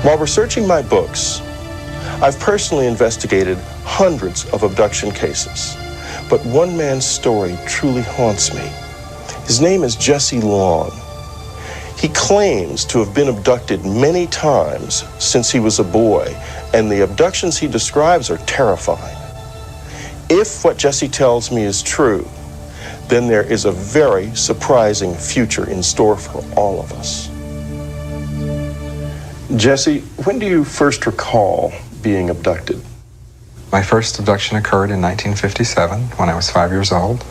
While researching my books, I've personally investigated hundreds of abduction cases, but one man's story truly haunts me. His name is Jesse Long. He claims to have been abducted many times since he was a boy, and the abductions he describes are terrifying. If what Jesse tells me is true, then there is a very surprising future in store for all of us. Jesse, when do you first recall being abducted? My first abduction occurred in 1957 when I was 5 years old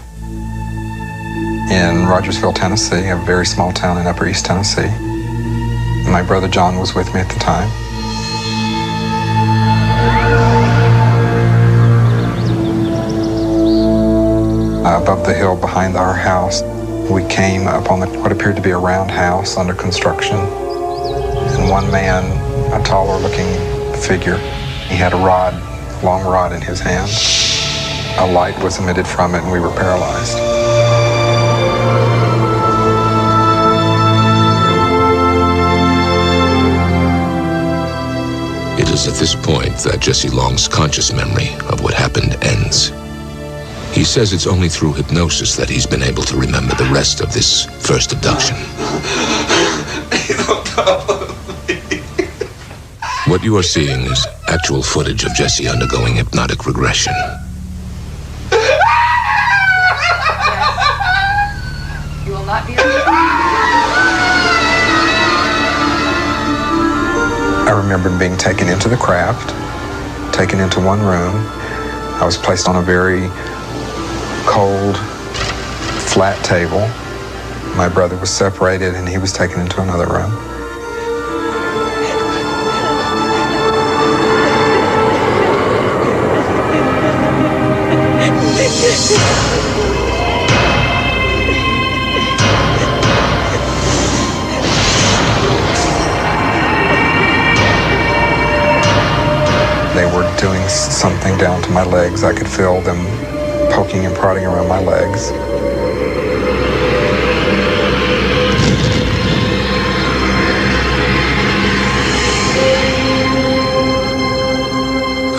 in Rogersville, Tennessee, a very small town in Upper East Tennessee. My brother John was with me at the time. Above the hill behind our house, we came upon what appeared to be a roundhouse under construction. And one man, a taller looking figure, he had a rod, long rod in his hand. A light was emitted from it and we were paralyzed. It is at this point that Jesse Long's conscious memory of what happened ends. He says it's only through hypnosis that he's been able to remember the rest of this first abduction. What you are seeing is actual footage of Jesse undergoing hypnotic regression. You will not be I remember being taken into the craft, taken into one room. I was placed on a very cold, flat table. My brother was separated and he was taken into another room. They were doing something down to my legs. I could feel them poking and prodding around my legs.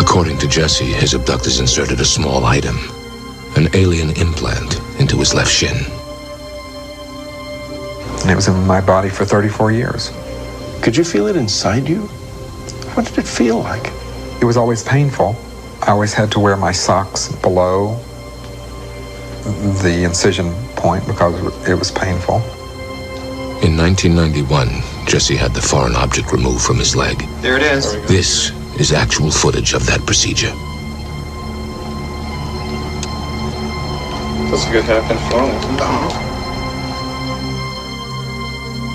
According to Jesse, his abductors inserted a small item, an alien implant, into his left shin. And it was in my body for 34 years. Could you feel it inside you? What did it feel like? It was always painful. I always had to wear my socks below the incision point because it was painful. In 1991, Jesse had the foreign object removed from his leg. There it is. This is actual footage of that procedure. That's a good half-inch long, isn't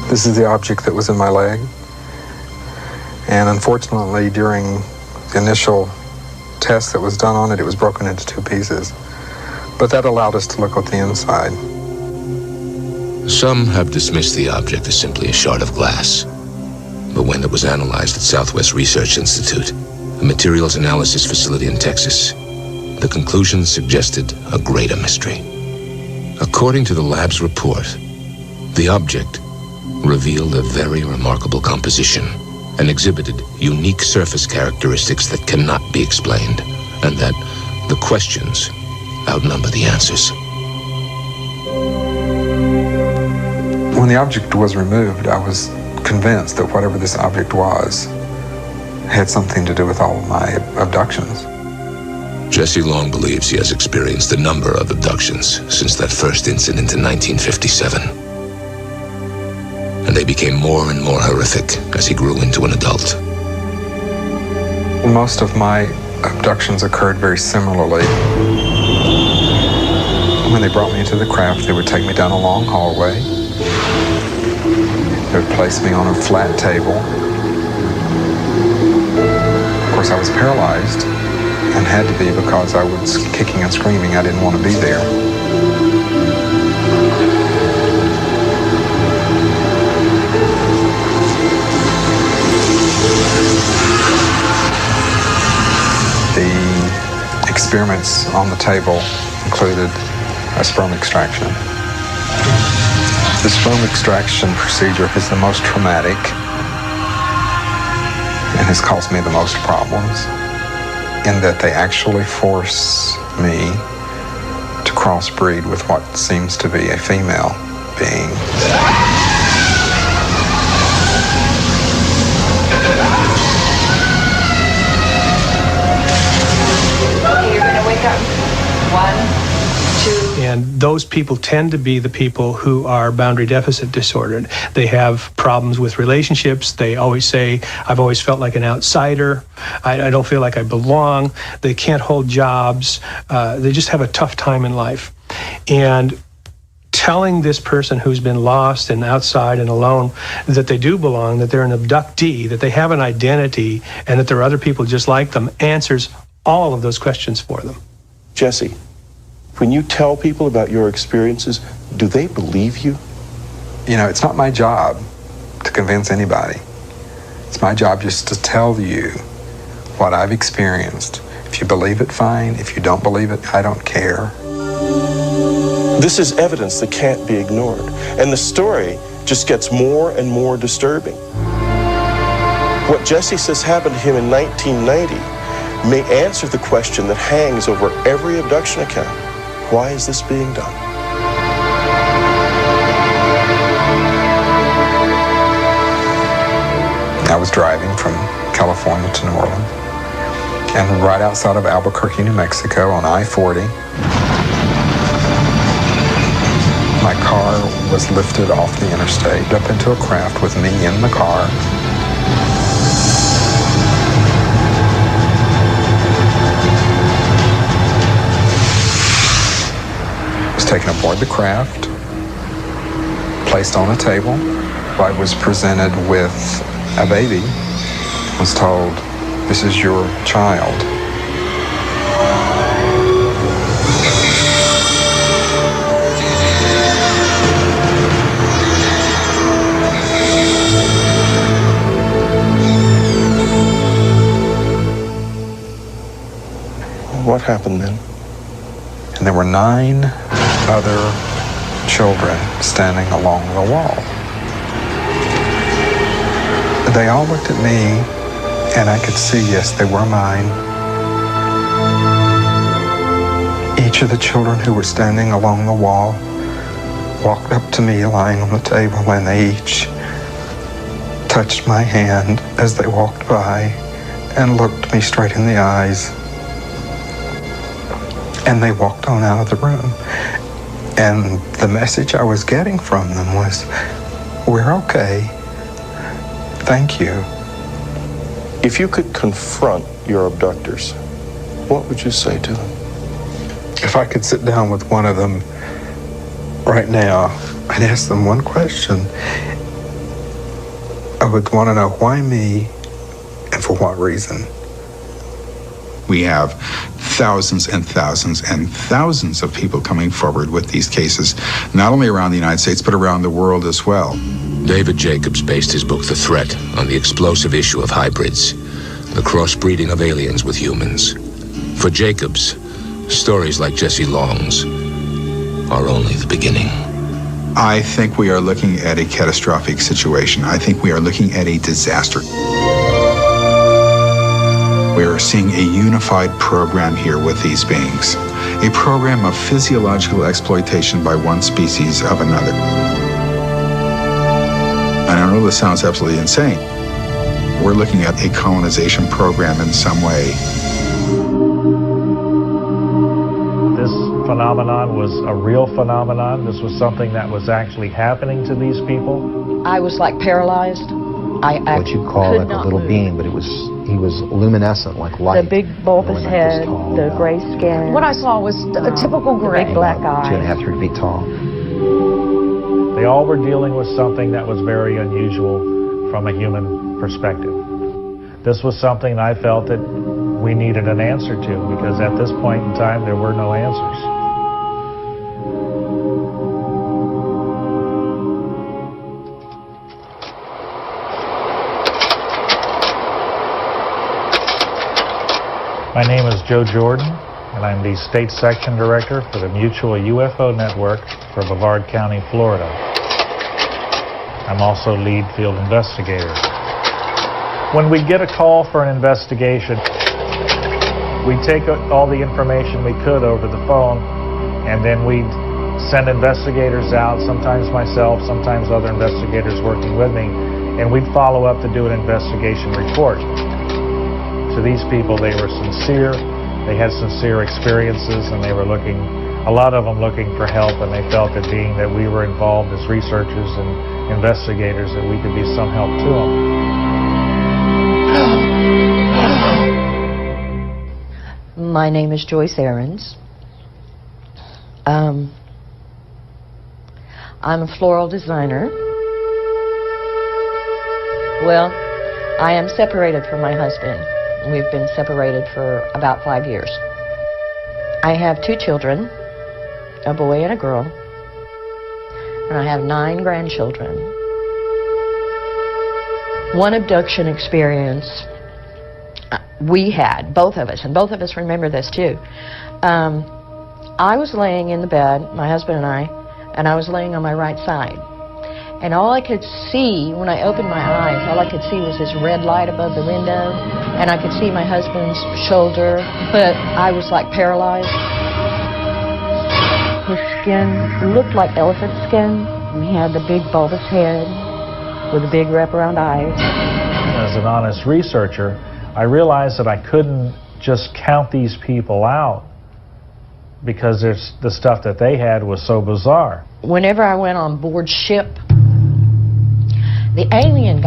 it? This is the object that was in my leg. And unfortunately, during the initial test that was done on it, it was broken into two pieces. But that allowed us to look at the inside. Some have dismissed the object as simply a shard of glass. But when it was analyzed at Southwest Research Institute, a materials analysis facility in Texas, the conclusions suggested a greater mystery. According to the lab's report, the object revealed a very remarkable composition and exhibited unique surface characteristics that cannot be explained, and that the questions outnumber the answers. When the object was removed, I was convinced that whatever this object was had something to do with all of my abductions. Jesse Long believes he has experienced a number of abductions since that first incident in 1957. And they became more and more horrific as he grew into an adult. Most of my abductions occurred very similarly. When they brought me into the craft, they would take me down a long hallway. They would place me on a flat table. Of course, I was paralyzed and had to be because I was kicking and screaming. I didn't want to be there. The experiments on the table included a sperm extraction. The sperm extraction procedure is the most traumatic. and has caused me the most problems, in that they actually force me to crossbreed with what seems to be a female being. Okay, you're going to wake up. 1, 2. And those people tend to be the people who are boundary deficit disordered. They have problems with relationships. They always say, I've always felt like an outsider. I don't feel like I belong. They can't hold jobs. They just have a tough time in life. And telling this person who's been lost and outside and alone that they do belong, that they're an abductee, that they have an identity, and that there are other people just like them, answers all of those questions for them. Jesse, when you tell people about your experiences, do they believe you? You know, it's not my job to convince anybody. It's my job just to tell you what I've experienced. If you believe it, fine. If you don't believe it, I don't care. This is evidence that can't be ignored, and the story just gets more and more disturbing. What Jesse says happened to him in 1990 may answer the question that hangs over every abduction account. Why is this being done? I was driving from California to New Orleans, and right outside of Albuquerque, New Mexico on I-40, my car was lifted off the interstate up into a craft with me in the car. I was taken aboard the craft, placed on a table. I was presented with a baby, was told, "This is your child." What happened then? And there were 9 other children standing along the wall. They all looked at me, and I could see, yes, they were mine. Each of the children who were standing along the wall walked up to me lying on the table, and they each touched my hand as they walked by and looked me straight in the eyes. And they walked on out of the room. And the message I was getting from them was, "We're okay. Thank you." If you could confront your abductors, what would you say to them? If I could sit down with one of them right now, I'd ask them one question. I would want to know why me and for what reason. We have thousands and thousands and thousands of people coming forward with these cases, not only around the United States, but around the world as well. David Jacobs based his book The Threat on the explosive issue of hybrids, the crossbreeding of aliens with humans. For Jacobs, stories like Jesse Long's are only the beginning. I think we are looking at a catastrophic situation. I think we are looking at a disaster. We are seeing a unified program here with these beings, a program of physiological exploitation by one species of another. And I know this sounds absolutely insane. We're looking at a colonization program in some way. This phenomenon was a real phenomenon. This was something that was actually happening to these people. I was like paralyzed. I what you call like a little being, but he was luminescent, like light. The big bulbous head, the gray skin. What I saw was a typical gray. Big black eyes. 2.5, 3 feet tall. They all were dealing with something that was very unusual from a human perspective. This was something I felt that we needed an answer to, because at this point in time there were no answers. My name is Joe Jordan, and I'm the State Section Director for the Mutual UFO Network for Brevard County, Florida. I'm also lead field investigator. When we get a call for an investigation, we take all the information we could over the phone, and then we'd send investigators out, sometimes myself, sometimes other investigators working with me, and we'd follow up to do an investigation report. To these people, they were sincere, they had sincere experiences, and they were looking, a lot of them looking for help, and they felt that being that we were involved as researchers and investigators, that we could be some help to them. My name is Joyce Ahrens. I'm a floral designer. Well, I am separated from my husband. We've been separated for about 5 years. I have 2 children, a boy and a girl, and I have 9 grandchildren. One abduction experience we had, both of us, and both of us remember this too. I was laying in the bed, my husband and I was laying on my right side. And all I could see when I opened my eyes, all I could see was this red light above the window, and I could see my husband's shoulder, but I was like paralyzed. His skin looked like elephant skin, and he had the big bulbous head with the big wraparound eyes. As an honest researcher, I realized that I couldn't just count these people out because the stuff that they had was so bizarre. Whenever I went on board ship, the alien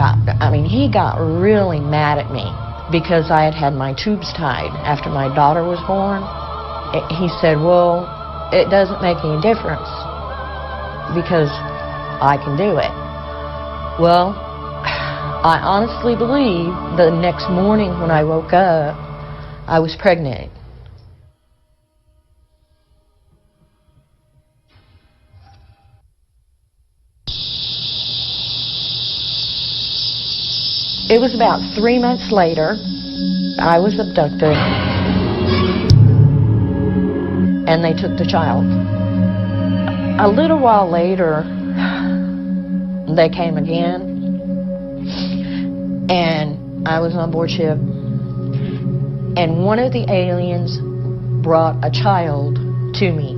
he got really mad at me because I had had my tubes tied after my daughter was born. He said, well, it doesn't make any difference because I can do it. Well, I honestly believe the next morning when I woke up, I was pregnant. It was about 3 months later, I was abducted, and they took the child. A little while later, they came again, and I was on board ship, and one of the aliens brought a child to me.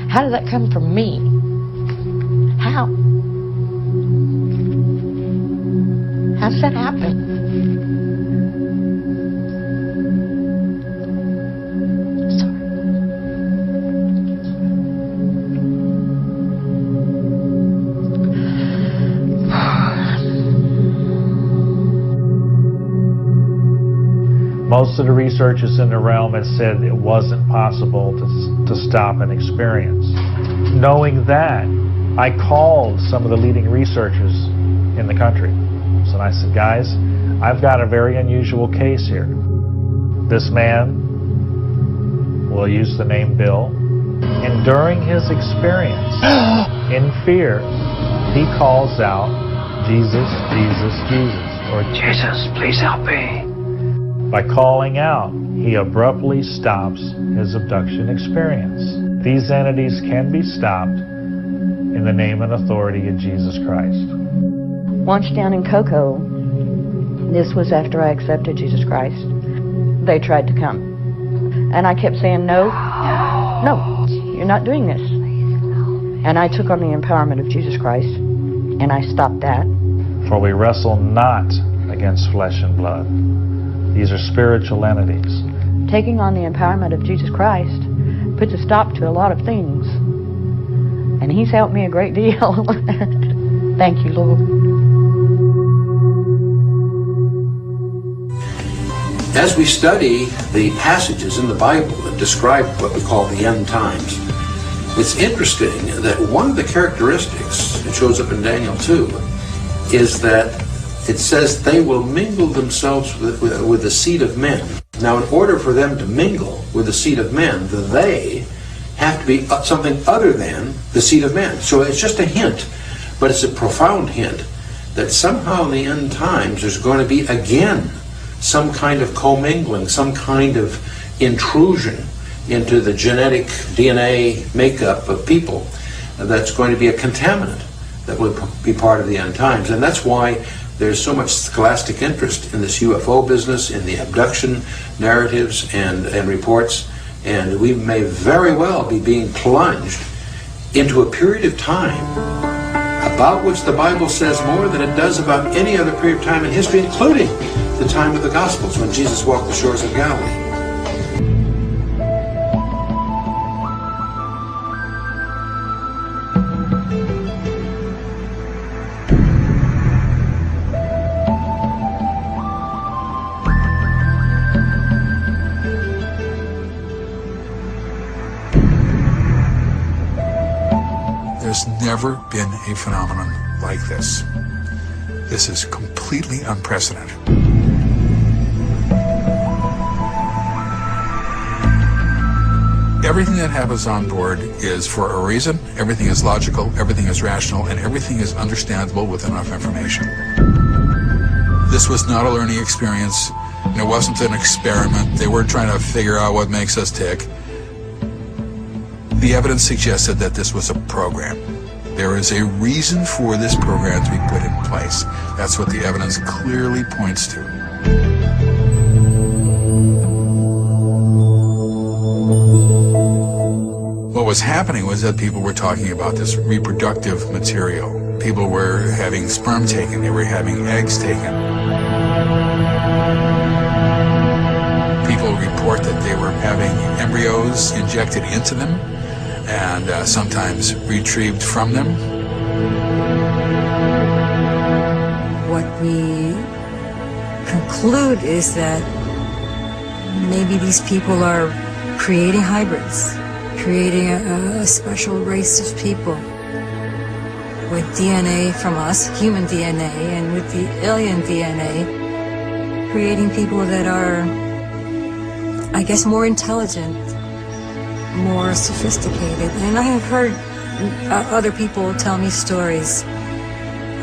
How did that come from me? How? How does that happen? Most of the researchers in the realm had said it wasn't possible to stop an experience. Knowing that, I called some of the leading researchers in the country. So I said, guys, I've got a very unusual case here. This man, we'll use the name Bill, and during his experience, in fear, he calls out, Jesus, Jesus, Jesus, or Jesus, please help me. By calling out, he abruptly stops his abduction experience. These entities can be stopped in the name and authority of Jesus Christ. Once down in Cocoa, this was after I accepted Jesus Christ, they tried to come. And I kept saying, no, no, you're not doing this. And I took on the empowerment of Jesus Christ, and I stopped that. For we wrestle not against flesh and blood. These are spiritual entities. Taking on the empowerment of Jesus Christ puts a stop to a lot of things. And he's helped me a great deal. Thank you, Lord. As we study the passages in the Bible that describe what we call the end times, it's interesting that one of the characteristics that shows up in Daniel 2 is that it says they will mingle themselves with the seed of men. Now, in order for them to mingle with the seed of men, they have to be something other than the seed of men. So it's just a hint, but it's a profound hint that somehow in the end times there's going to be again some kind of commingling, some kind of intrusion into the genetic DNA makeup of people that's going to be a contaminant that will be part of the end times. And that's why There's so much scholastic interest in this UFO business, in the abduction narratives and reports, and we may very well be being plunged into a period of time about which the Bible says more than it does about any other period of time in history, including the time of the Gospels when Jesus walked the shores of Galilee. There's never been a phenomenon like this. This is completely unprecedented. Everything that happens on board is for a reason, everything is logical, everything is rational, and everything is understandable with enough information. This was not a learning experience, and it wasn't an experiment. They weren't trying to figure out what makes us tick. The evidence suggested that this was a program. There is a reason for this program to be put in place. That's what the evidence clearly points to. What was happening was that people were talking about this reproductive material. People were having sperm taken, they were having eggs taken. People report that they were having embryos injected into them and sometimes retrieved from them. What we conclude is that maybe these people are creating hybrids, creating a special race of people with DNA from us, human DNA, and with the alien DNA, creating people that are, I guess, more intelligent, more sophisticated. And I have heard other people tell me stories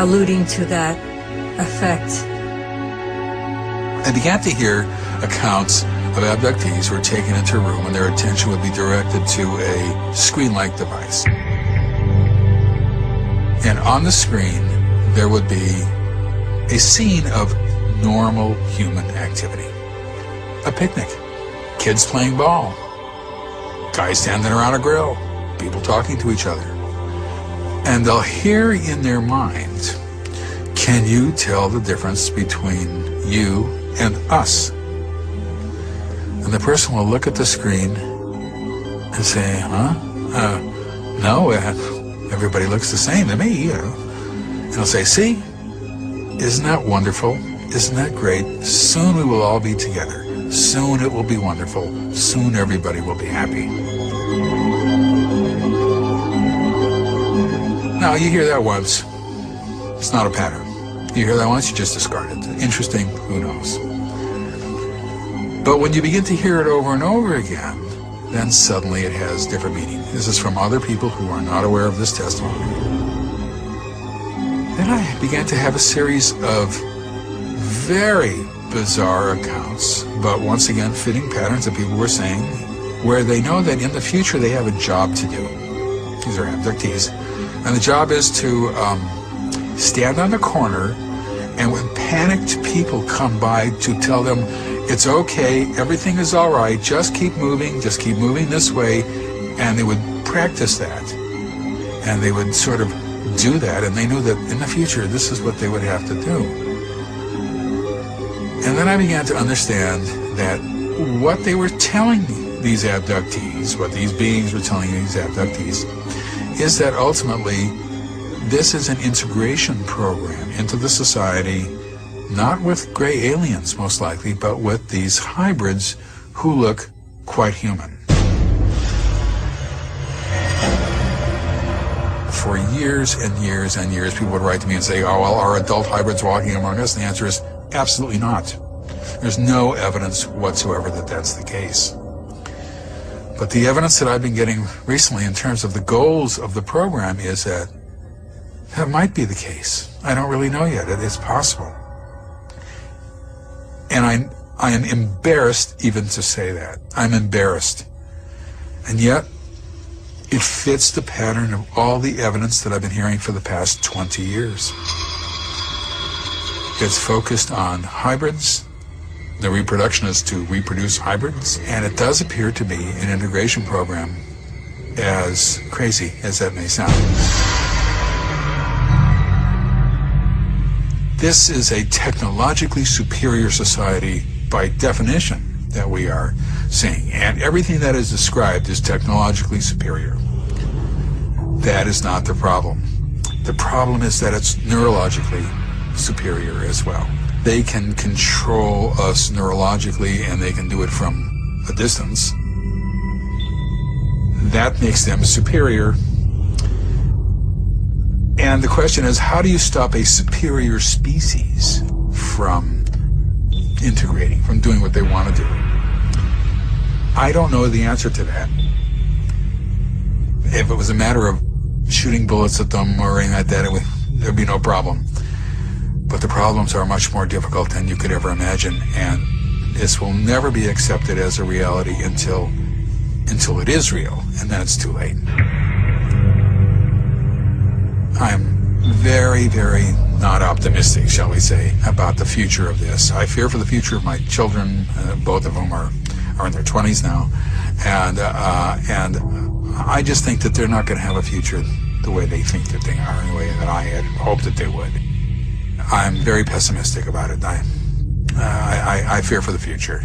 alluding to that effect. I began to hear accounts of abductees who were taken into a room and their attention would be directed to a screen-like device. And on the screen, there would be a scene of normal human activity. A picnic, kids playing ball, guys standing around a grill, people talking to each other. And they'll hear in their mind, can you tell the difference between you and us? And the person will look at the screen and say, no, everybody looks the same to me. And they'll say, see, isn't that wonderful? Isn't that great? Soon we will all be together. Soon it will be wonderful. Soon everybody will be happy. Now, you hear that once. It's not a pattern. You hear that once, you just discard it. Interesting, who knows? But when you begin to hear it over and over again, then suddenly it has different meaning. This is from other people who are not aware of this testimony. Then I began to have a series of very bizarre accounts, but once again fitting patterns that people were saying, where they know that in the future they have a job to do. These are abductees. And the job is to stand on the corner, and when panicked people come by to tell them, it's okay, everything is all right, just keep moving this way, and they would practice that. And they would sort of do that, and they knew that in the future this is what they would have to do. And then I began to understand that what they were telling these abductees, what these beings were telling these abductees, is that ultimately this is an integration program into the society, not with gray aliens most likely, but with these hybrids who look quite human. For years and years and years, people would write to me and say, oh, well, are adult hybrids walking among us? And the answer is absolutely not. There's no evidence whatsoever that that's the case. But the evidence that I've been getting recently in terms of the goals of the program is that that might be the case. I don't really know yet. It's possible. And I am embarrassed even to say that. I'm embarrassed. And yet, it fits the pattern of all the evidence that I've been hearing for the past 20 years. It's focused on hybrids. The reproduction is to reproduce hybrids, and it does appear to be an integration program, as crazy as that may sound. This is a technologically superior society by definition that we are seeing, and everything that is described is technologically superior. That is not the problem. The problem is that it's neurologically superior as well. They can control us neurologically, and they can do it from a distance. That makes them superior. And the question is, how do you stop a superior species from integrating, from doing what they want to do? I don't know the answer to that. If it was a matter of shooting bullets at them or anything like that, there'd be no problem. But the problems are much more difficult than you could ever imagine, and this will never be accepted as a reality until it is real, and then it's too late. I'm very, very not optimistic, shall we say, about the future of this. I fear for the future of my children. Both of them are in their 20s now, and I just think that they're not going to have a future the way they think that they are, and the way that I had hoped that they would. I'm very pessimistic about it. I fear for the future.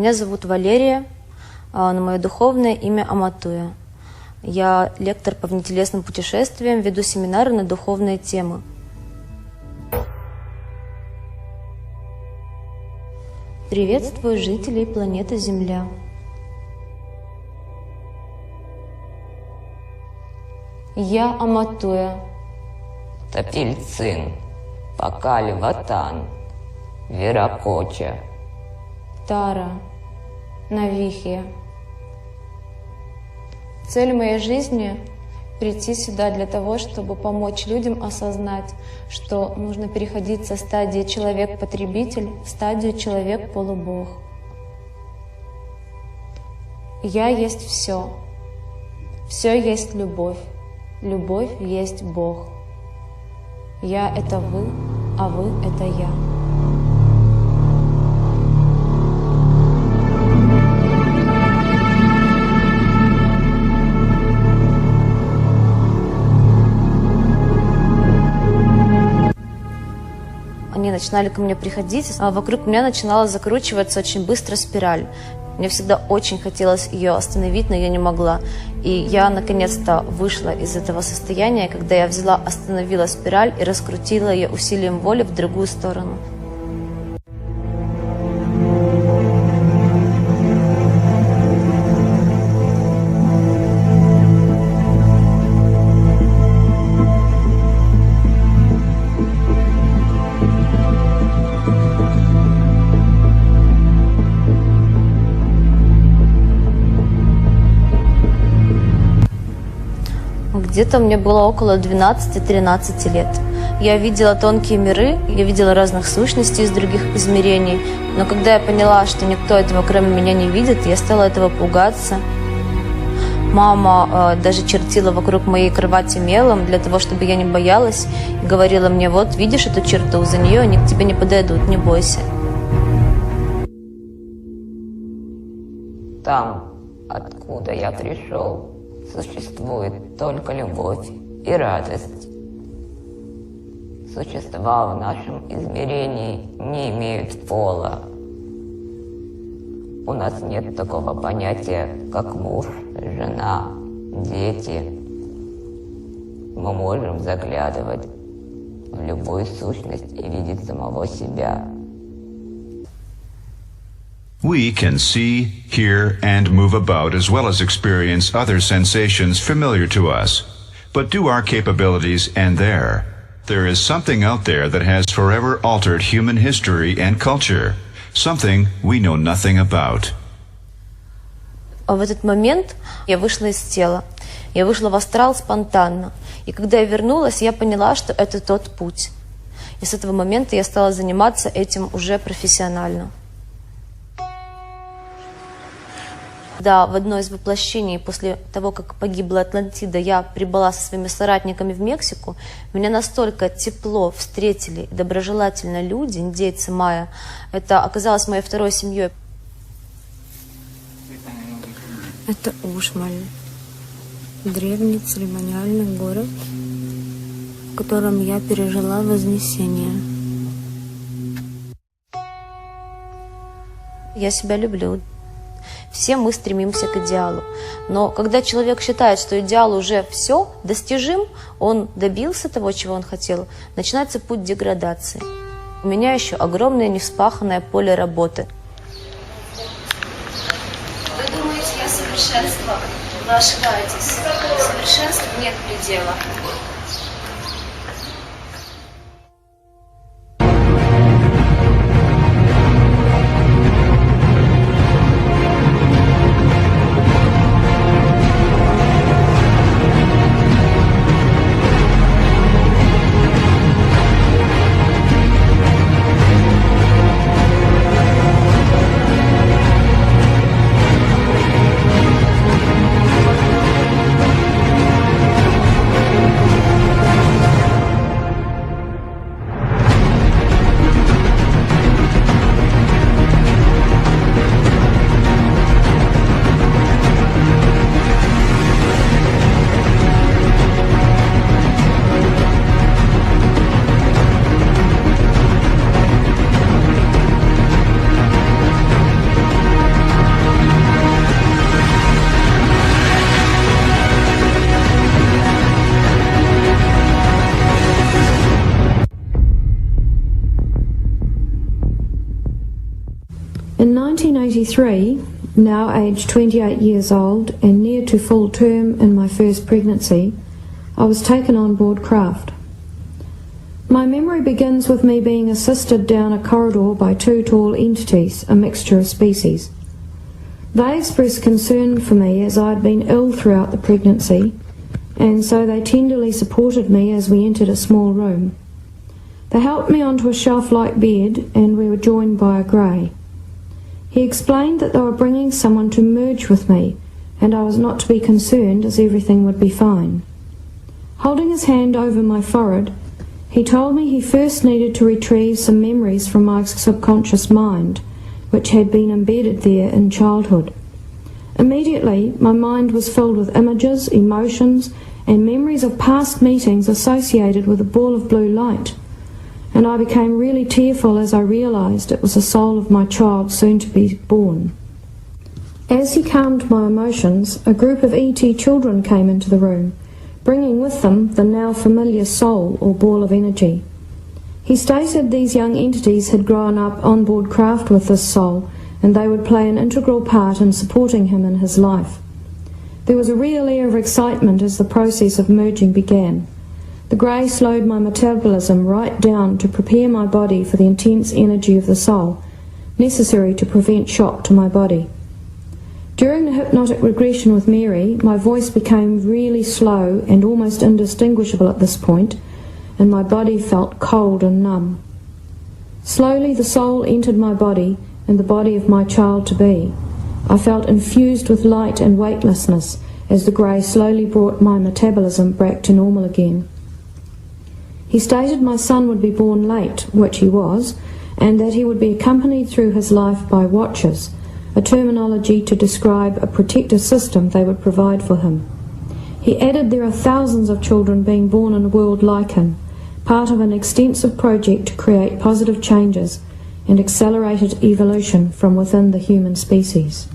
Меня зовут Валерия, но мое духовное имя Аматуя. Я лектор по внетелесным путешествиям, веду семинары на духовные темы. Приветствую жителей планеты Земля. Я Аматуя. Тапильцин, Пакали Ватан, Веракоча, Тара, Навихия. Цель моей жизни – прийти сюда для того, чтобы помочь людям осознать, что нужно переходить со стадии человек-потребитель в стадию человек-полубог. Я есть все. Все есть любовь. Любовь есть Бог. Я – это вы, а вы – это я. Они начинали ко мне приходить, а вокруг меня начинала закручиваться очень быстро спираль. Мне всегда очень хотелось ее остановить, но я не могла. И я наконец-то вышла из этого состояния, когда я остановила спираль и раскрутила ее усилием воли в другую сторону. Где-то мне было около 12-13 лет. Я видела тонкие миры, я видела разных сущностей из других измерений, но когда я поняла, что никто этого кроме меня не видит, я стала этого пугаться. Мама даже чертила вокруг моей кровати мелом для того, чтобы я не боялась, и говорила мне: вот видишь эту черту, за нее они к тебе не подойдут, не бойся. Там, откуда я пришел, существует только любовь и радость. Существа в нашем измерении не имеют пола. У нас нет такого понятия, как муж, жена, дети. Мы можем заглядывать в любую сущность и видеть самого себя. We can see, hear, and move about as well as experience other sensations familiar to us. But do our capabilities end there? There is something out there that has forever altered human history and culture. Something we know nothing about. В этот момент я вышла из тела. Я вышла в астрал спонтанно. И когда я вернулась, я поняла, что это тот путь. И с этого момента я стала заниматься этим уже профессионально. Да, в одно из воплощений, после того, как погибла Атлантида, я прибыла со своими соратниками в Мексику. Меня настолько тепло встретили, доброжелательно люди, индейцы майя. Это оказалось моей второй семьей. Это Ушмаль, древний церемониальный город, в котором я пережила Вознесение. Я себя люблю. Все мы стремимся к идеалу. Но когда человек считает, что идеал уже все достижим, он добился того, чего он хотел, начинается путь деградации. У меня еще огромное невспаханное поле работы. Вы думаете, я совершенство? Вы ошибаетесь. Совершенству нет предела. 23, now aged 28 years old and near to full term in my first pregnancy, I was taken on board craft. My memory begins with me being assisted down a corridor by two tall entities, a mixture of species. They expressed concern for me as I had been ill throughout the pregnancy, and so they tenderly supported me as we entered a small room. They helped me onto a shelf-like bed, and we were joined by a grey. He explained that they were bringing someone to merge with me, and I was not to be concerned as everything would be fine. Holding his hand over my forehead, he told me he first needed to retrieve some memories from my subconscious mind, which had been embedded there in childhood. Immediately, my mind was filled with images, emotions, and memories of past meetings associated with a ball of blue light, and I became really tearful as I realised it was the soul of my child soon to be born. As he calmed my emotions, a group of ET children came into the room, bringing with them the now familiar soul or ball of energy. He stated these young entities had grown up on board craft with this soul, and they would play an integral part in supporting him in his life. There was a real air of excitement as the process of merging began. The grey slowed my metabolism right down to prepare my body for the intense energy of the soul, necessary to prevent shock to my body. During the hypnotic regression with Mary, my voice became really slow and almost indistinguishable at this point, and my body felt cold and numb. Slowly the soul entered my body and the body of my child-to-be. I felt infused with light and weightlessness as the grey slowly brought my metabolism back to normal again. He stated my son would be born late, which he was, and that he would be accompanied through his life by watchers, a terminology to describe a protective system they would provide for him. He added there are thousands of children being born in a world like him, part of an extensive project to create positive changes and accelerated evolution from within the human species.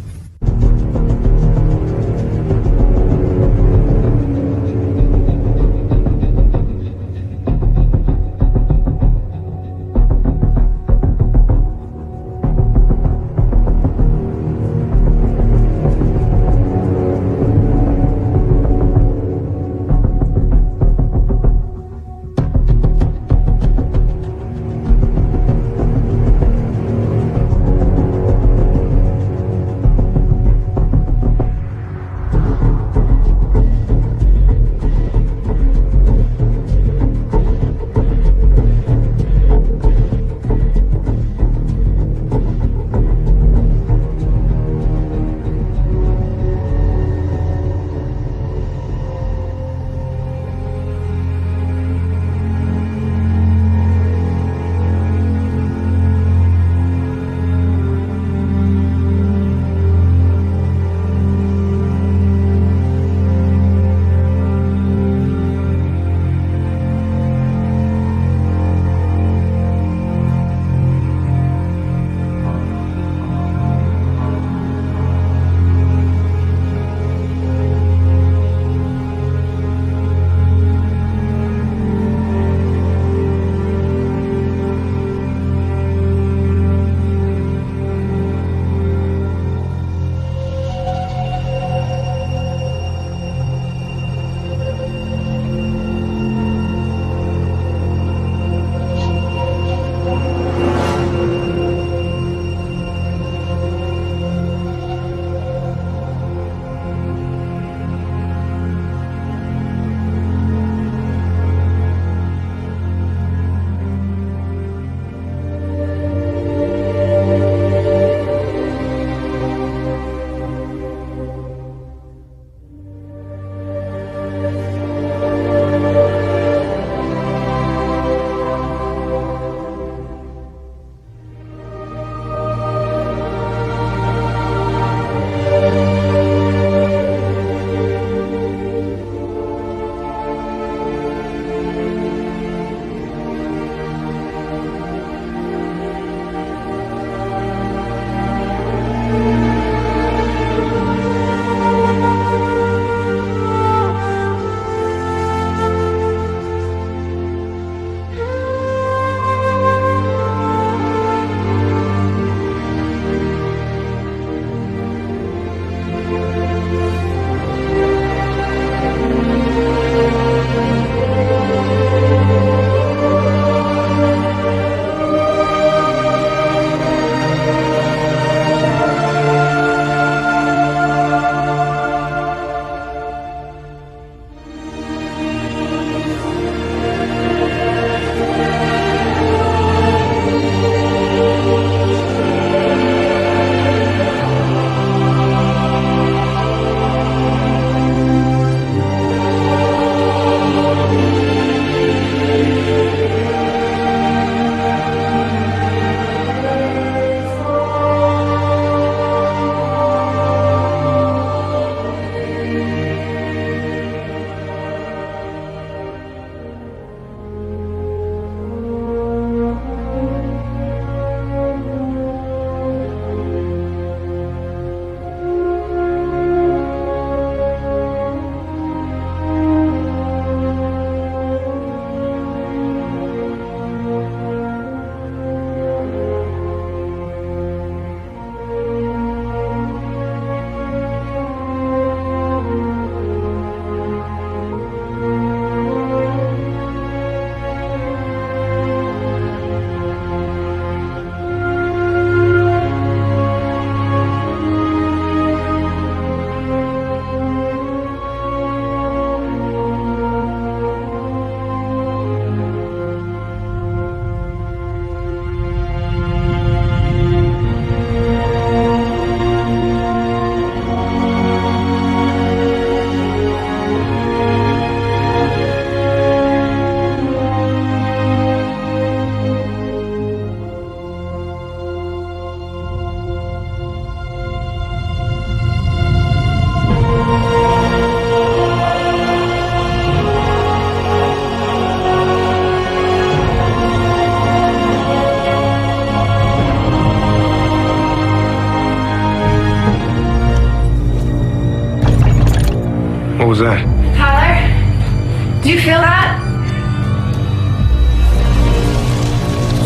What was that? Tyler, do you feel that?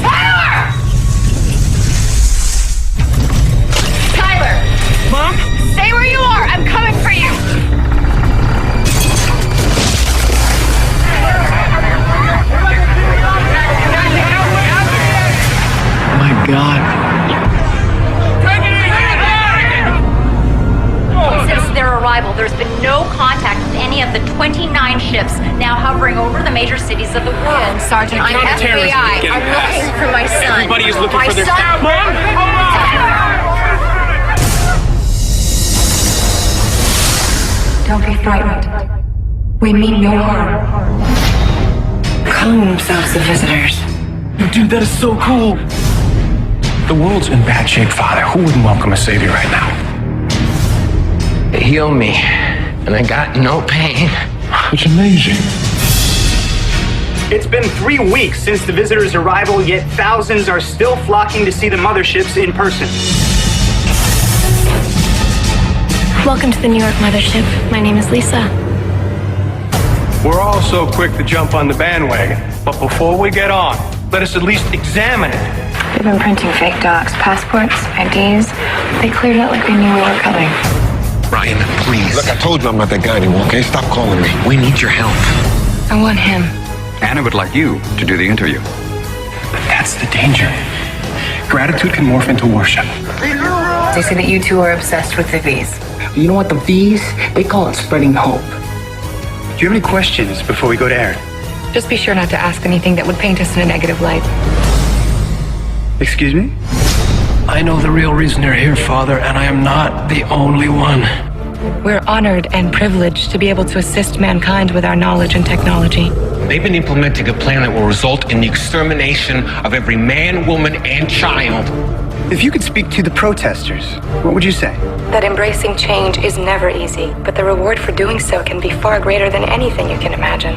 Tyler! Tyler! Mom? Stay where you are. I'm coming for you. My God. Since their arrival, there's been no contact with any of the 29 ships now hovering over the major cities of the world. Sergeant, I'm FBI. I'm looking for my son. Everybody is looking my for their son. Mom! Don't be frightened. We mean no harm. Calling themselves the visitors. Dude, that is so cool. The world's in bad shape, Father. Who wouldn't welcome a savior right now? They healed me, and I got no pain. It's amazing. It's been 3 weeks since the visitors' arrival, yet thousands are still flocking to see the motherships in person. Welcome to the New York mothership. My name is Lisa. We're all so quick to jump on the bandwagon, but before we get on, let us at least examine it. They've been printing fake docs, passports, IDs. They cleared it like they knew we were coming. Ryan, please. Look, I told you I'm not that guy anymore, okay? Stop calling me. We need your help. I want him. Anna would like you to do the interview. But that's the danger. Gratitude can morph into worship. They say that you two are obsessed with the V's. You know what, the V's? They call it spreading hope. Do you have any questions before we go to air? Just be sure not to ask anything that would paint us in a negative light. Excuse me? I know the real reason they're here, Father, and I am not the only one. We're honored and privileged to be able to assist mankind with our knowledge and technology. They've been implementing a plan that will result in the extermination of every man, woman, and child. If you could speak to the protesters, what would you say? That embracing change is never easy, but the reward for doing so can be far greater than anything you can imagine.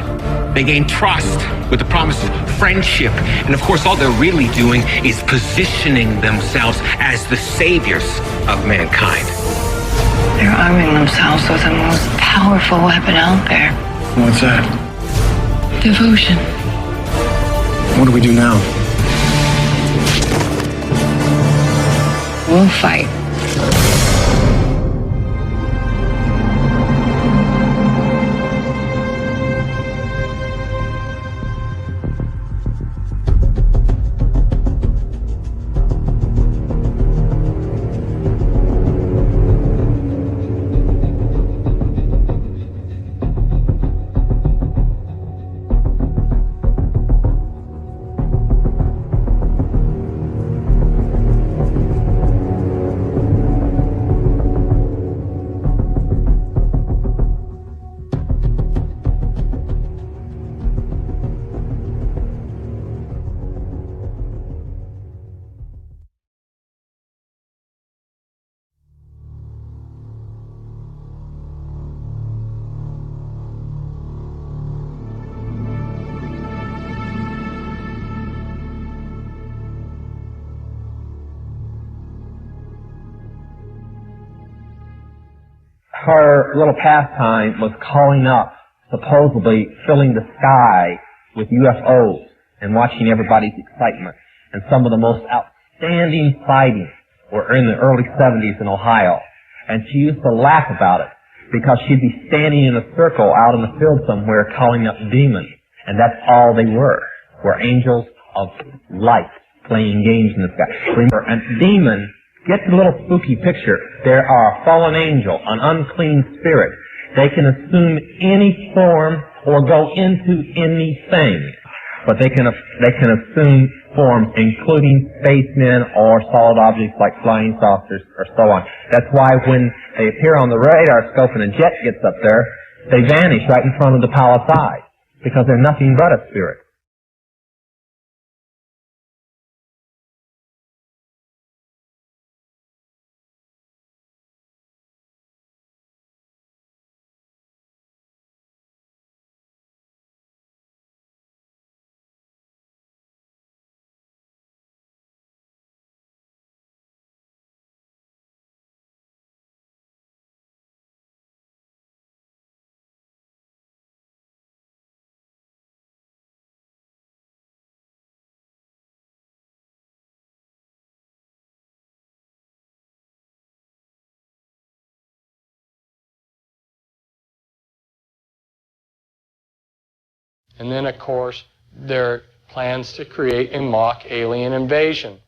They gain trust with the promise of friendship. And of course, all they're really doing is positioning themselves as the saviors of mankind. They're arming themselves with the most powerful weapon out there. What's that? Devotion. What do we do now? We'll fight. Her little pastime was calling up, supposedly filling the sky with UFOs and watching everybody's excitement. And some of the most outstanding sightings were in the early 70s in Ohio. And she used to laugh about it because she'd be standing in a circle out in the field somewhere calling up demons. And that's all they were angels of light playing games in the sky. Remember, a demon, get the little spooky picture. There are a fallen angel, an unclean spirit. They can assume any form or go into anything. But they can assume forms including spacemen or solid objects like flying saucers or so on. That's why when they appear on the radar scope and a jet gets up there, they vanish right in front of the palisade because they're nothing but a spirit. And then, of course, there are plans to create a mock alien invasion.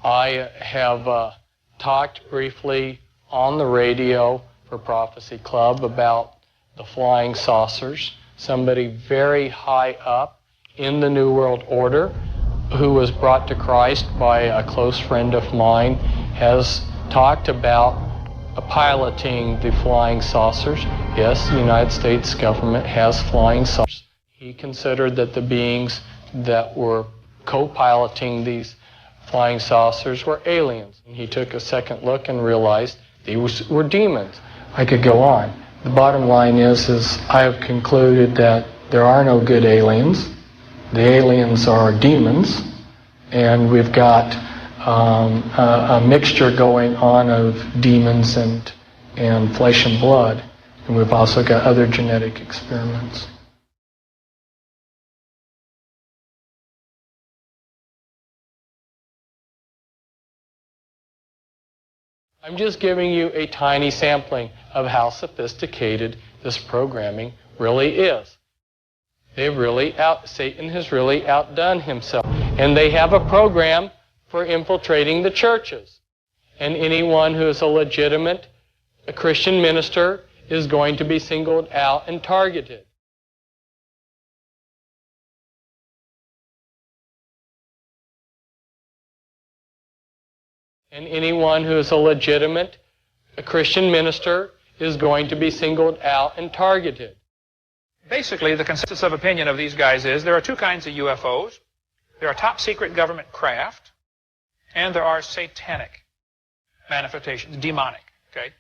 I have talked briefly on the radio for Prophecy Club about the flying saucers. Somebody very high up in the New World Order who was brought to Christ by a close friend of mine has talked about piloting the flying saucers. Yes, the United States government has flying saucers. He considered that the beings that were co-piloting these flying saucers were aliens. He took a second look and realized these were demons. I could go on. The bottom line is I have concluded that there are no good aliens. The aliens are demons, and we've got a mixture going on of demons and flesh and blood, and we've also got other genetic experiments. I'm just giving you a tiny sampling of how sophisticated this programming really is. Satan has really outdone himself. And they have a program for infiltrating the churches. And anyone who is a Christian minister is going to be singled out and targeted. And anyone who is a Christian minister is going to be singled out and targeted. Basically, the consensus of opinion of these guys is there are two kinds of UFOs. There are top secret government craft, and there are satanic manifestations, demonic, okay?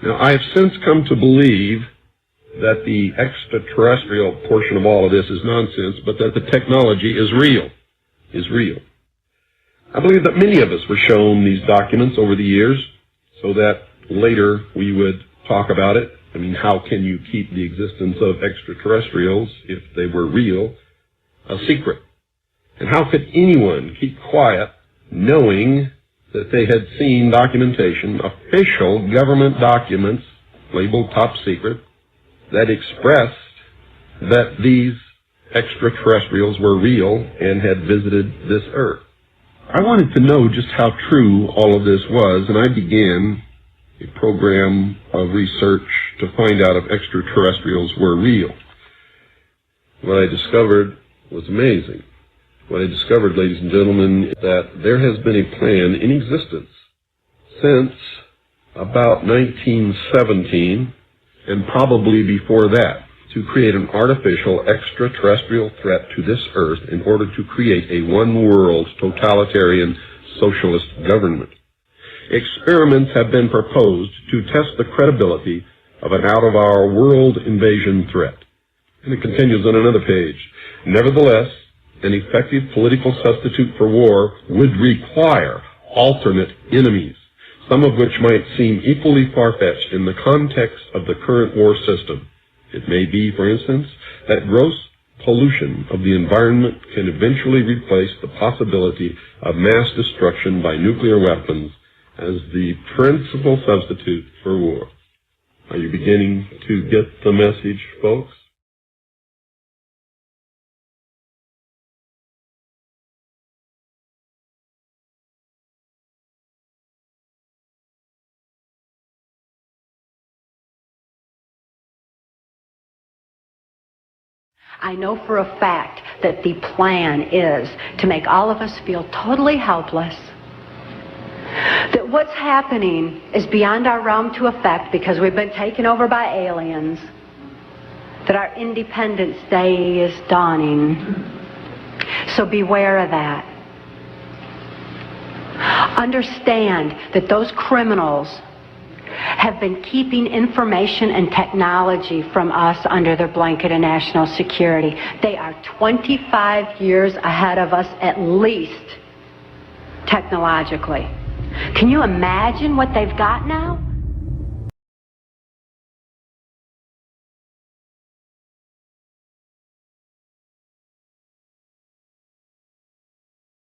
Now, I have since come to believe that the extraterrestrial portion of all of this is nonsense, but that the technology is real. I believe that many of us were shown these documents over the years so that later we would talk about it. I mean, how can you keep the existence of extraterrestrials, if they were real, a secret? And how could anyone keep quiet knowing that they had seen documentation, official government documents labeled top secret, that expressed that these extraterrestrials were real and had visited this earth? I wanted to know just how true all of this was, and I began a program of research to find out if extraterrestrials were real. What I discovered was amazing. What I discovered, ladies and gentlemen, is that there has been a plan in existence since about 1917, and probably before that, to create an artificial extraterrestrial threat to this earth in order to create a one-world totalitarian socialist government. Experiments have been proposed to test the credibility of an out-of-our-world invasion threat. And it continues on another page. Nevertheless, an effective political substitute for war would require alternate enemies, some of which might seem equally far-fetched in the context of the current war system. It may be, for instance, that gross pollution of the environment can eventually replace the possibility of mass destruction by nuclear weapons as the principal substitute for war. Are you beginning to get the message, folks? I know for a fact that the plan is to make all of us feel totally helpless, That what's happening is beyond our realm to affect because we've been taken over by aliens, that our Independence Day is dawning. So beware of that. Understand that those criminals have been keeping information and technology from us under their blanket of national security. They are 25 years ahead of us at least, technologically. Can you imagine what they've got now?